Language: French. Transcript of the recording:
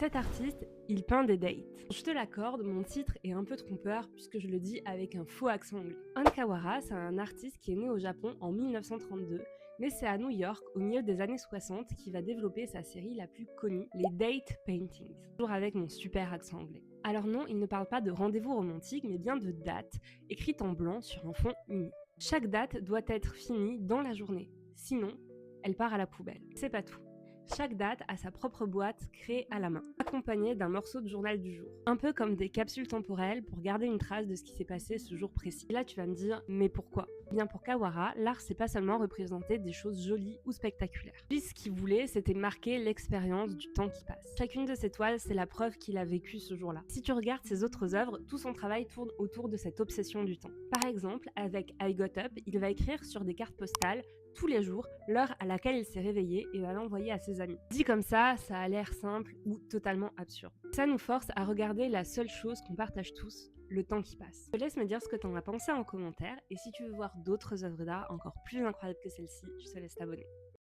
Cet artiste, il peint des dates. Je te l'accorde, mon titre est un peu trompeur puisque je le dis avec un faux accent anglais. Kawara, c'est un artiste qui est né au Japon en 1932, mais c'est à New York, au milieu des années 60, qu'il va développer sa série la plus connue, les date paintings. Toujours avec mon super accent anglais. Alors non, il ne parle pas de rendez-vous romantique, mais bien de dates, écrites en blanc sur un fond uni. Chaque date doit être finie dans la journée, sinon, elle part à la poubelle. C'est pas tout. Chaque date a sa propre boîte créée à la main, accompagnée d'un morceau de journal du jour. Un peu comme des capsules temporelles pour garder une trace de ce qui s'est passé ce jour précis. Et là, tu vas me dire, mais pourquoi ? Eh bien pour Kawara, l'art c'est pas seulement représenter des choses jolies ou spectaculaires. Lui, ce qu'il voulait, c'était marquer l'expérience du temps qui passe. Chacune de ses toiles, c'est la preuve qu'il a vécu ce jour-là. Si tu regardes ses autres œuvres, tout son travail tourne autour de cette obsession du temps. Par exemple, avec I Got Up, il va écrire sur des cartes postales tous les jours l'heure à laquelle il s'est réveillé et va l'envoyer à ses amis. Dit comme ça a l'air simple ou totalement absurde. Ça nous force à regarder la seule chose qu'on partage tous, le temps qui passe. Je te laisse me dire ce que t'en as pensé en commentaire et si tu veux voir d'autres œuvres d'art encore plus incroyables que celle-ci, je te laisse t'abonner.